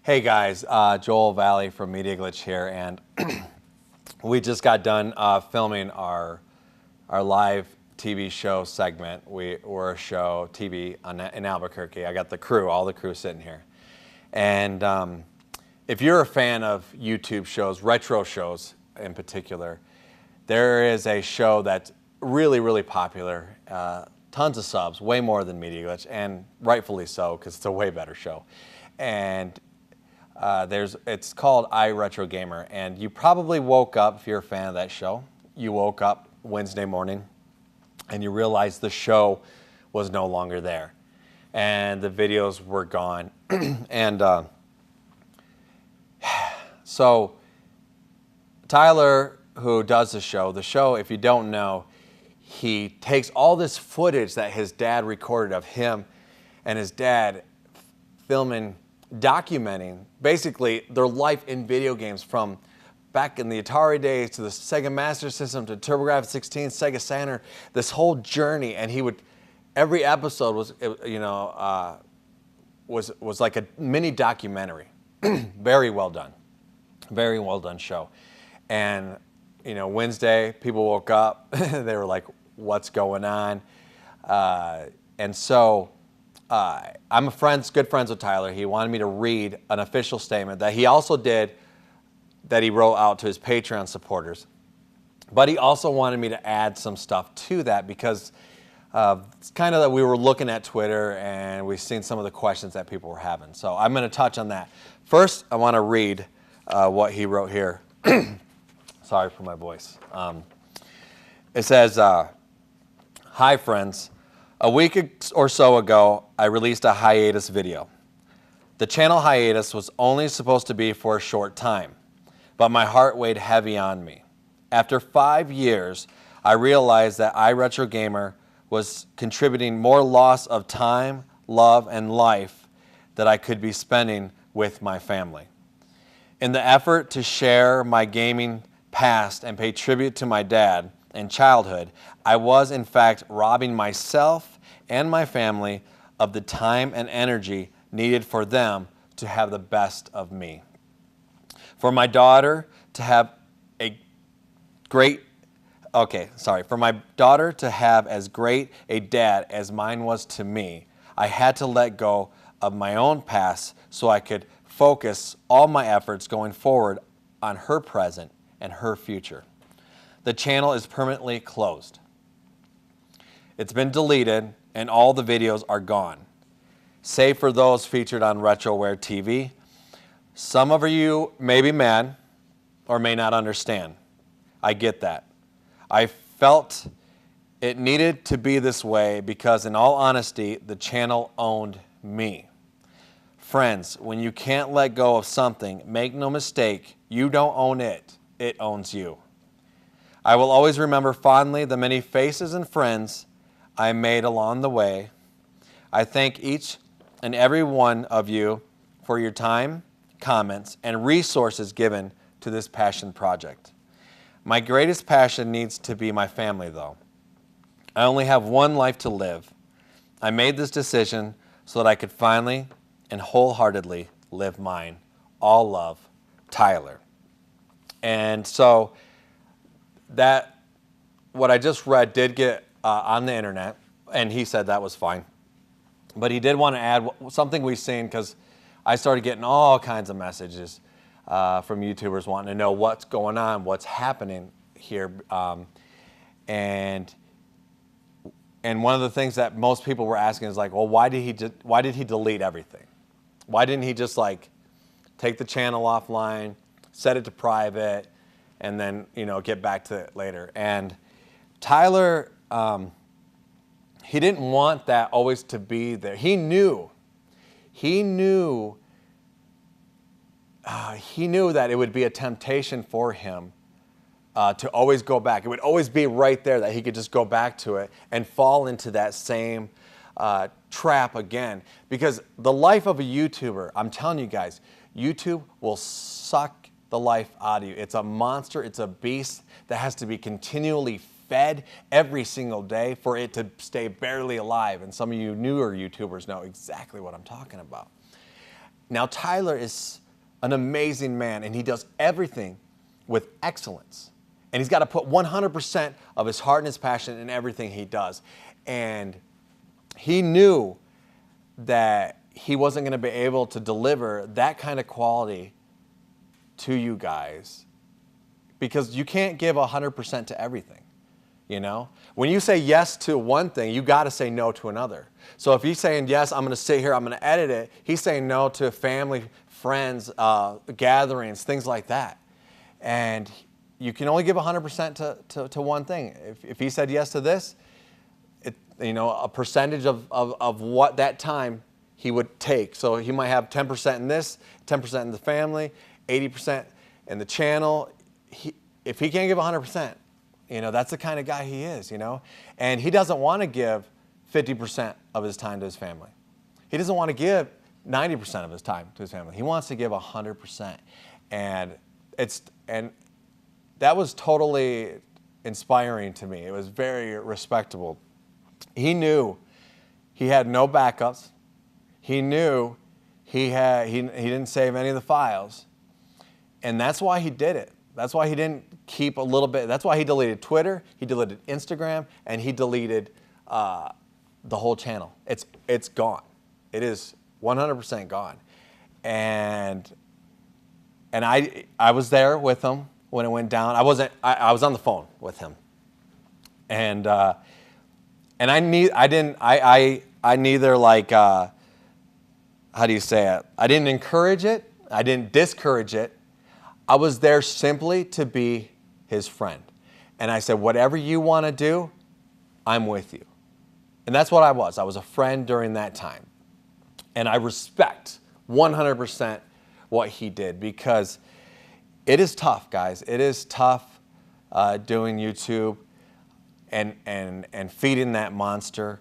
Hey guys, Joel VALLIE from Media Glitch here, and we just got done filming our live TV show segment. We're a show TV in Albuquerque. I got the crew, all the crew sitting here. And if you're a fan of YouTube shows, retro shows in particular, there is a show that's really, really popular. Tons of subs, way more than Media Glitch, and rightfully so, because it's a way better show. And it's called iretrogamer, and you probably woke up, if you're a fan of that show, you woke up Wednesday morning and you realized the show was no longer there and the videos were gone. And so Tyler, who does the show, if you don't know, he takes all this footage that his dad recorded of him and his dad filming, documenting basically their life in video games, from back in the Atari days to the Sega Master System to TurboGrafx 16, Sega Saturn, this whole journey. And he would, every episode was, was like a mini documentary. Very well done show. And Wednesday, people woke up, they were like, what's going on? And so I'm good friends with Tyler. He wanted me to read an official statement that he also did, that he wrote out to his Patreon supporters. But he also wanted me to add some stuff to that, because it's kind of that we were looking at Twitter and we've seen some of the questions that people were having. So I'm going to touch on that. First, I want to read what he wrote here. Sorry for my voice. It says, "Hi friends. A week or so ago, I released a hiatus video. The channel hiatus was only supposed to be for a short time, but my heart weighed heavy on me. After 5 years, I realized that iretrogamer was contributing more loss of time, love, and life that I could be spending with my family. In the effort to share my gaming past and pay tribute to my dad and childhood, I was in fact robbing myself and my family of the time and energy needed for them to have the best of me. For my daughter to have as great a dad as mine was to me, I had to let go of my own past so I could focus all my efforts going forward on her present and her future. The channel is permanently closed. It's been deleted and all the videos are gone, save for those featured on RetroWare TV. Some of you may be mad or may not understand. I get that. I felt it needed to be this way because, in all honesty, the channel owned me. Friends, when you can't let go of something, make no mistake, you don't own it, it owns you. I will always remember fondly the many faces and friends I made along the way. I thank each and every one of you for your time, comments, and resources given to this passion project. My greatest passion needs to be my family, though. I only have one life to live. I made this decision so that I could finally and wholeheartedly live mine. All love, Tyler." And so that, what I just read did get on the internet, and he said that was fine. But he did want to add something we've seen, because I started getting all kinds of messages from YouTubers wanting to know what's going on, what's happening here. And one of the things that most people were asking is like, well, why did he delete everything? Why didn't he just like take the channel offline, set it to private, and then get back to it later? And Tyler, he didn't want that always to be there. He knew that it would be a temptation for him to always go back. It would always be right there that he could just go back to it and fall into that same trap again. Because the life of a YouTuber, I'm telling you guys, YouTube will suck the life out of you. It's a monster, it's a beast that has to be continually fed every single day for it to stay barely alive. And some of you newer YouTubers know exactly what I'm talking about. Now, Tyler is an amazing man, and he does everything with excellence. And he's got to put 100% of his heart and his passion in everything he does. And he knew that he wasn't going to be able to deliver that kind of quality to you guys because you can't give 100% to everything, you know? When you say yes to one thing, you got to say no to another. So if he's saying, yes, I'm going to sit here, I'm going to edit it, he's saying no to family, friends, gatherings, things like that. And you can only give 100% to one thing. If he said yes to this, you know, a percentage of what that time he would take. So he might have 10% in this, 10% in the family, 80% in the channel. If he can't give 100%, you know, that's the kind of guy he is, you know. And he doesn't want to give 50% of his time to his family. He doesn't want to give 90% of his time to his family. He wants to give 100%. And that was totally inspiring to me. It was very respectable. He knew he had no backups. He knew he didn't save any of the files. And that's why he did it. That's why he didn't keep a little bit. That's why he deleted Twitter, he deleted Instagram, and he deleted the whole channel. It's gone. It is 100% gone. And I was there with him when it went down. I was on the phone with him. And I neither like, how do you say it? I didn't encourage it. I didn't discourage it. I was there simply to be his friend. And I said, whatever you want to do, I'm with you. And that's what I was. I was a friend during that time. And I respect 100% what he did because it is tough, guys. It is tough doing YouTube and feeding that monster.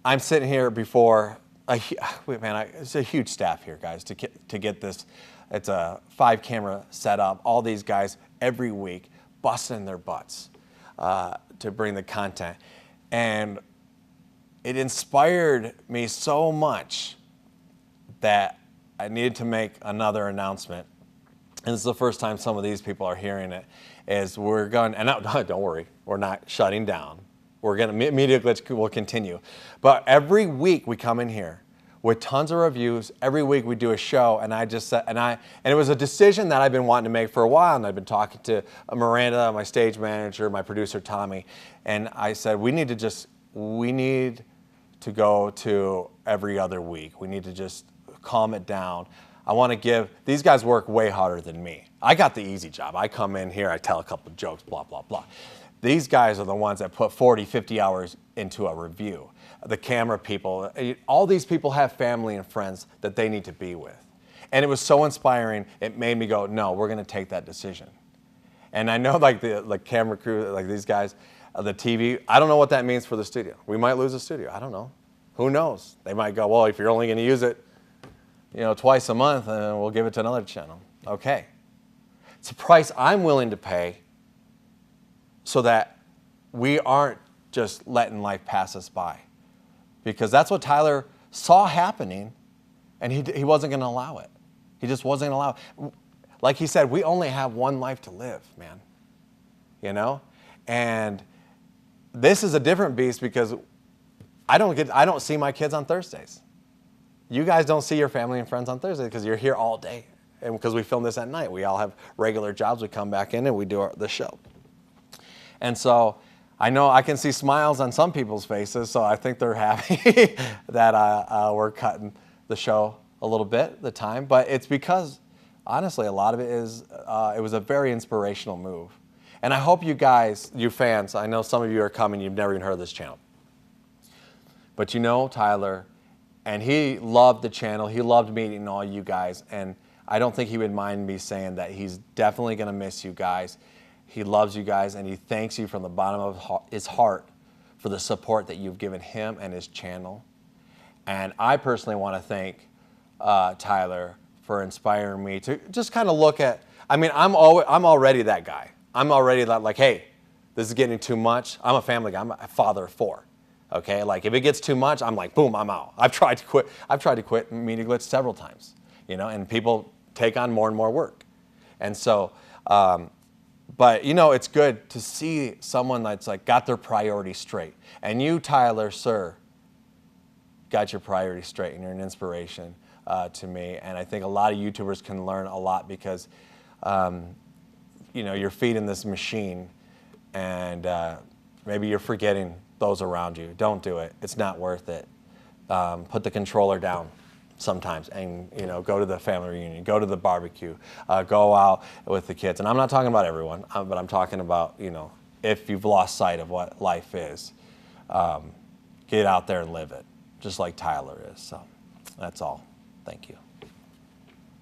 I'm sitting here before, it's a huge staff here, guys, to get this. It's a 5-camera setup. All these guys every week busting their butts to bring the content. And it inspired me so much that I needed to make another announcement. And this is the first time some of these people are hearing it, is we're going, and don't worry, we're not shutting down. We're going to, Media Glitch will continue. But every week we come in here with tons of reviews. Every week we do a show, and it was a decision that I've been wanting to make for a while, and I've been talking to Miranda, my stage manager, my producer Tommy, and I said we need to go to every other week. We need to just calm it down. I want to give, these guys work way harder than me. I got the easy job. I come in here, I tell a couple of jokes, blah, blah, blah. These guys are the ones that put 40, 50 hours into a review. The camera people, all these people have family and friends that they need to be with. And it was so inspiring, it made me go, no, we're going to take that decision. And I know like the camera crew, like these guys, the TV, I don't know what that means for the studio. We might lose the studio. I don't know. Who knows? They might go, well, if you're only going to use it, you know, twice a month, and we'll give it to another channel. Okay. It's a price I'm willing to pay so that we aren't just letting life pass us by. Because that's what Tyler saw happening, and he wasn't going to allow it. He just wasn't going to allow it. Like he said, we only have one life to live, man. You know? And this is a different beast because I don't see my kids on Thursdays. You guys don't see your family and friends on Thursday because you're here all day. And because we film this at night, we all have regular jobs. We come back in and we do the show. And so I know I can see smiles on some people's faces, so I think they're happy that we're cutting the show a little bit, the time. But it's because, honestly, a lot of it is, it was a very inspirational move. And I hope you guys, you fans, I know some of you are coming, you've never even heard of this channel. But you know Tyler, and he loved the channel. He loved meeting all you guys. And I don't think he would mind me saying that he's definitely going to miss you guys. He loves you guys, and he thanks you from the bottom of his heart for the support that you've given him and his channel. And I personally want to thank Tyler for inspiring me to just kind of look at, I mean, I'm already that guy. I'm already like, hey, this is getting too much. I'm a family guy. I'm a father of 4. Okay, like if it gets too much, I'm like, boom, I'm out. I've tried to quit Media Glitch several times and people take on more and more work. And so, but it's good to see someone that's like got their priorities straight. And you, Tyler, sir, got your priorities straight, and you're an inspiration to me. And I think a lot of YouTubers can learn a lot because, you're feeding this machine, and maybe you're forgetting those around you. Don't do it. It's not worth it. Put the controller down sometimes, and go to the family reunion, go to the barbecue, go out with the kids. And I'm not talking about everyone, but I'm talking about if you've lost sight of what life is, get out there and live it, just like Tyler is. So that's all. Thank you.